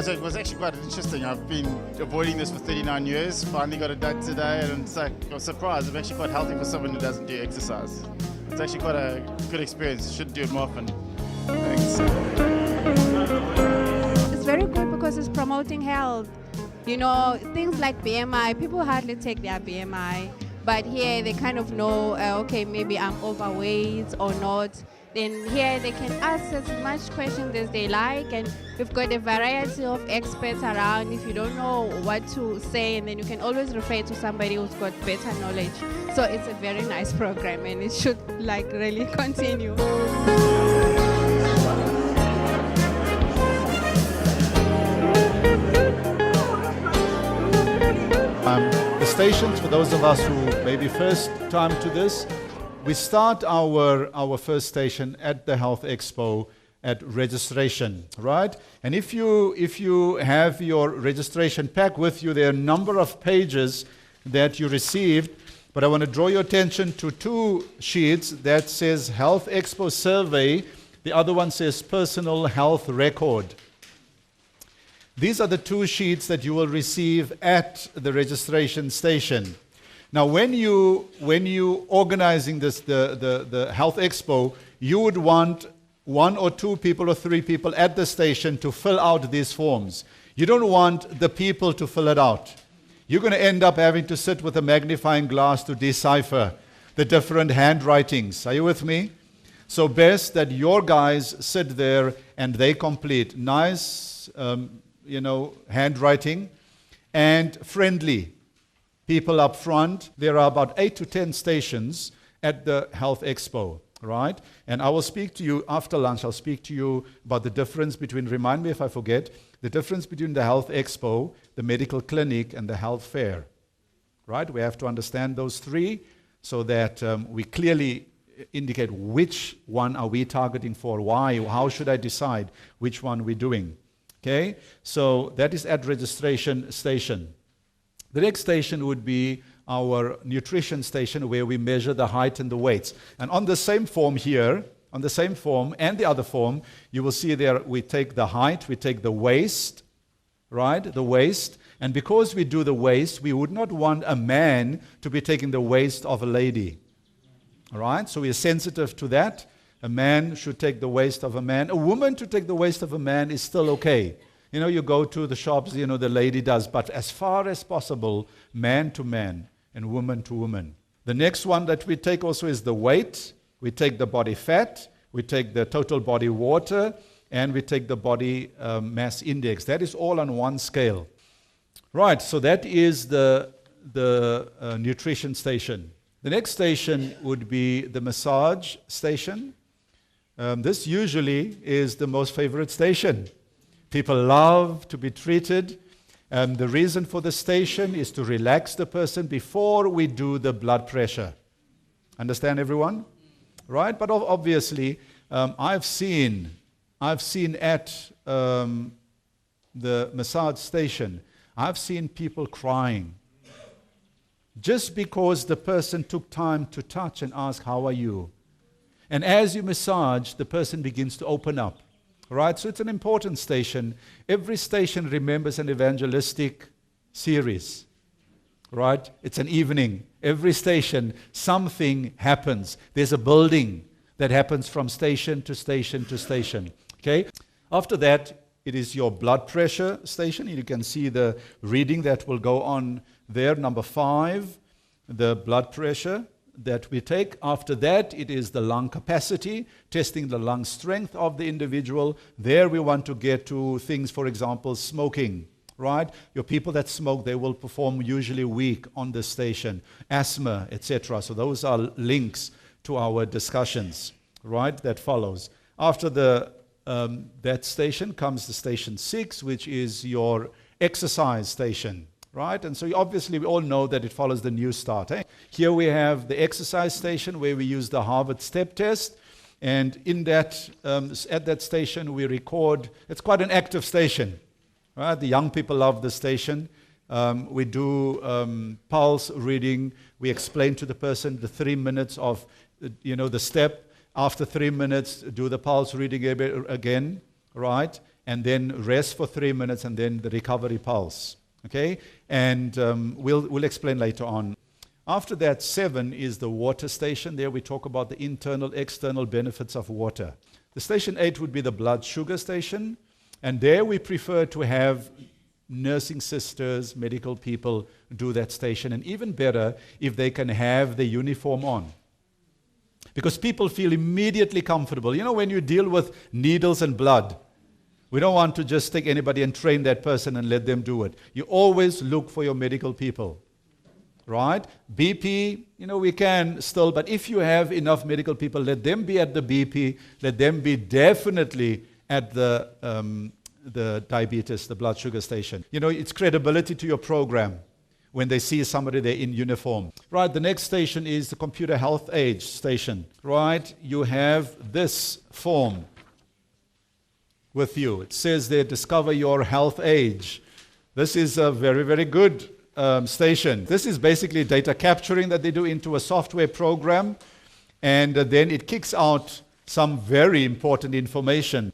so it was actually quite interesting. I've been avoiding this for 39 years. Finally got it done today, and it's like I was surprised. I'm actually quite healthy for someone who doesn't do exercise. It's actually quite a good experience. Should do it more often. Thanks. It's very good because it's promoting health. You know, things like BMI, people hardly take their BMI, but here they kind of know, okay, maybe I'm overweight or not. Then here they can ask as much questions as they like, and we've got a variety of experts around. If you don't know what to say, and then you can always refer to somebody who's got better knowledge. So it's a very nice program, and it should really continue. The stations, for those of us who may be first time to this, we start our first station at the Health Expo at registration, right? And if you have your registration pack with you, there are a number of pages that you received, but I want to draw your attention to two sheets that says Health Expo Survey. The other one says Personal Health Record. These are the two sheets that you will receive at the registration station. Now, when you organizing this, the Health Expo, you would want 1 or 2 people or 3 people at the station to fill out these forms. You don't want the people to fill it out. You're going to end up having to sit with a magnifying glass to decipher the different handwritings. Are you with me? So best that your guys sit there and they complete nice, handwriting and friendly. People up front. There are about 8 to 10 stations at the Health Expo, right? And I will speak to you after lunch. I'll speak to you about the difference between, remind me if I forget, the difference between the Health Expo, the medical clinic, and the health fair, right? We have to understand those three so that we clearly indicate which one are we targeting for, why, how should I decide which one we're doing, okay? So that is at registration station. The next station would be our nutrition station where we measure the height and the weights. And on the same form here, on the same form and the other form, you will see there we take the height, we take the waist, right? The waist. And because we do the waist, we would not want a man to be taking the waist of a lady. All right? So we are sensitive to that. A man should take the waist of a man. A woman to take the waist of a man is still okay. You know, you go to the shops, the lady does, but as far as possible, man to man and woman to woman. The next one that we take also is the weight. We take the body fat, we take the total body water, and we take the body mass index. That is all on one scale. Right, so that is the nutrition station. The next station would be the massage station. This usually is the most favorite station. People love to be treated. The reason for the station is to relax the person before we do the blood pressure. Understand, everyone? Right? But obviously, I've seen at the massage station, I've seen people crying just because the person took time to touch and ask, how are you? And as you massage, the person begins to open up. Right, so it's an important station. Every station remembers an evangelistic series. Right? It's an evening. Every station, something happens. There's a building that happens from station to station to station. Okay? After that, it is your blood pressure station. You can see the reading that will go on there. Number 5, the blood pressure that we take. After that, it is the lung capacity, testing the lung strength of the individual. There we want to get to things, for example, smoking, right? Your people that smoke, they will perform usually weak on the station. Asthma, etc. So those are links to our discussions, right, that follows. After that station comes the station 6, which is your exercise station. Right? And so obviously we all know that it follows the new start. Eh? Here we have the exercise station where we use the Harvard step test. And in that, at that station we record, it's quite an active station. Right? The young people love the station. We do pulse reading. We explain to the person the 3 minutes of, the step. After 3 minutes, do the pulse reading again. Right? and then rest for 3 minutes, and then the recovery pulse. Okay? And we'll explain later on. After that, 7 is the water station. There we talk about the internal, external benefits of water. The station 8 would be the blood sugar station. And there we prefer to have nursing sisters, medical people do that station. And even better if they can have the uniform on. Because people feel immediately comfortable. You know, when you deal with needles and blood, we don't want to just take anybody and train that person and let them do it. You always look for your medical people. Right? BP, you know, we can still, but if you have enough medical people, let them be at the BP, let them be definitely at the diabetes, the blood sugar station. You know, it's credibility to your program when they see somebody there in uniform. Right, the next station is the computer health age station. Right, you have this form with you. It says there, discover your health age. This is a very, very good station. This is basically data capturing that they do into a software program, and then it kicks out some very important information,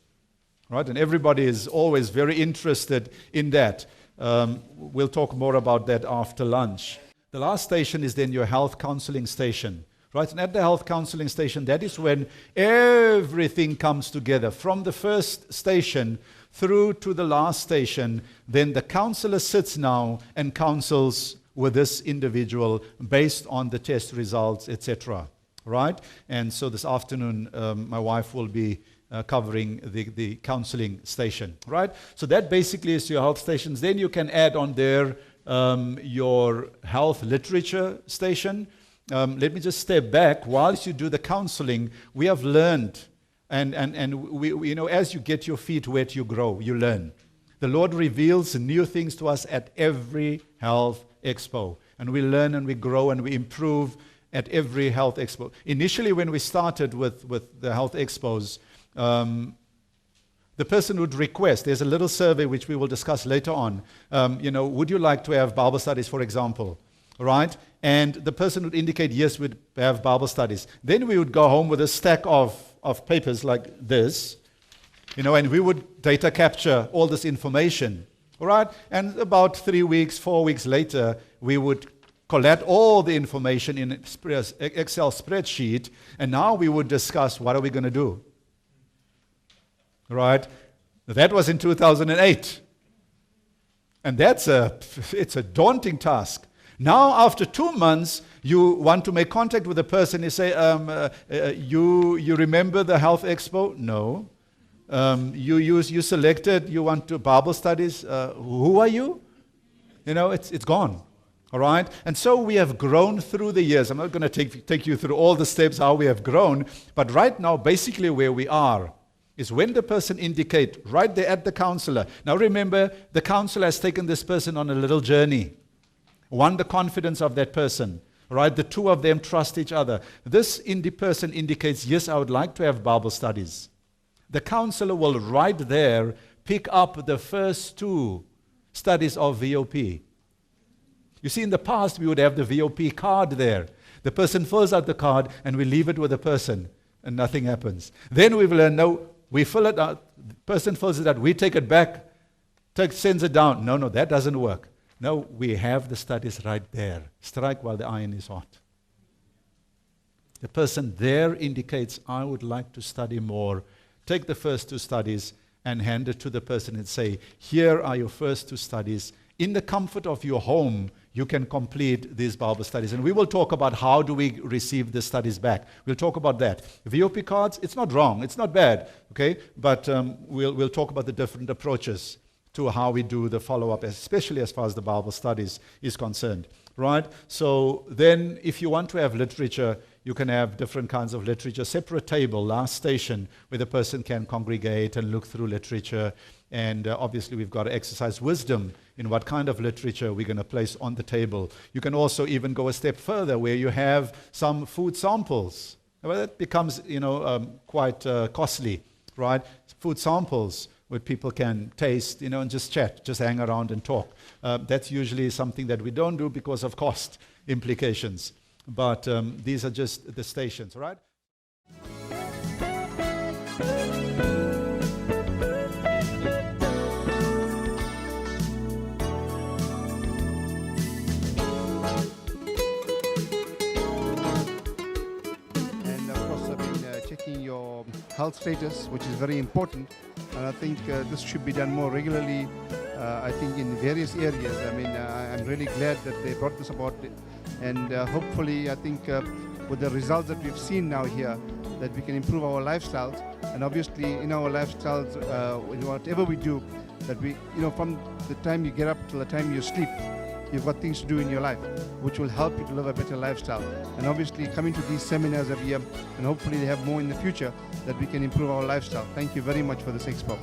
right? And everybody is always very interested in that. We'll talk more about that after lunch. The last station is then your health counseling station, right? And at the health counseling station, that is when everything comes together from the first station through to the last station. Then the counselor sits now and counsels with this individual based on the test results, etc. Right? And so this afternoon, my wife will be covering the counseling station. Right? So that basically is your health stations. Then you can add on there your health literature station. Let me just step back. Whilst you do the counseling, we have learned. And we, you know, as you get your feet wet, you grow, you learn. The Lord reveals new things to us at every health expo. And we learn and we grow and we improve at every health expo. Initially, when we started with the health expos, the person would request, there's a little survey which we will discuss later on, you know, would you like to have Bible studies, for example? Right? And the person would indicate, yes, we'd have Bible studies. Then we would go home with a stack of papers like this, you know, and we would data capture all this information, all right? And about 3 weeks, 4 weeks later, we would collect all the information in an Excel spreadsheet, and now we would discuss what are we going to do, right? That was in 2008, and it's a daunting task. Now, after 2 months, you want to make contact with the person. You say, you remember the health expo? No. You selected, you want to Bible studies. Who are you? You know, it's gone. All right? And so we have grown through the years. I'm not going to take you through all the steps how we have grown. But right now, basically where we are is when the person indicate right there at the counselor. Now remember, the counselor has taken this person on a little journey. Won the confidence of that person, right? The two of them trust each other. This person indicates, yes, I would like to have Bible studies. The counselor will right there pick up the first 2 studies of VOP. You see, in the past, we would have the VOP card there. The person fills out the card, and we leave it with the person, and nothing happens. Then we will learn, no, we fill it out, the person fills it out, we take it back, sends it down. No, that doesn't work. No, we have the studies right there. Strike while the iron is hot. The person there indicates, I would like to study more. Take the first 2 studies and hand it to the person and say, here are your first 2 studies. In the comfort of your home, you can complete these Bible studies. And we will talk about how do we receive the studies back. We'll talk about that. VOP cards, it's not wrong. It's not bad. Okay? But we'll talk about the different approaches to how we do the follow-up, especially as far as the Bible studies is concerned, right? So then if you want to have literature, you can have different kinds of literature, separate table, last station, where the person can congregate and look through literature. And obviously we've got to exercise wisdom in what kind of literature we're going to place on the table. You can also even go a step further where you have some food samples. Well, that becomes, quite costly, right? Food samples where people can taste, and just chat, just hang around and talk. That's usually something that we don't do because of cost implications. But these are just the stations, right? health status, which is very important. And I think this should be done more regularly, I think in various areas. I mean, I'm really glad that they brought this about. And hopefully, I think with the results that we've seen now here, that we can improve our lifestyles. And obviously, in our lifestyles, whatever we do, that we, from the time you get up till the time you sleep, you've got things to do in your life, which will help you to live a better lifestyle. And obviously, coming to these seminars every year, and hopefully they have more in the future, that we can improve our lifestyle. Thank you very much for this expo.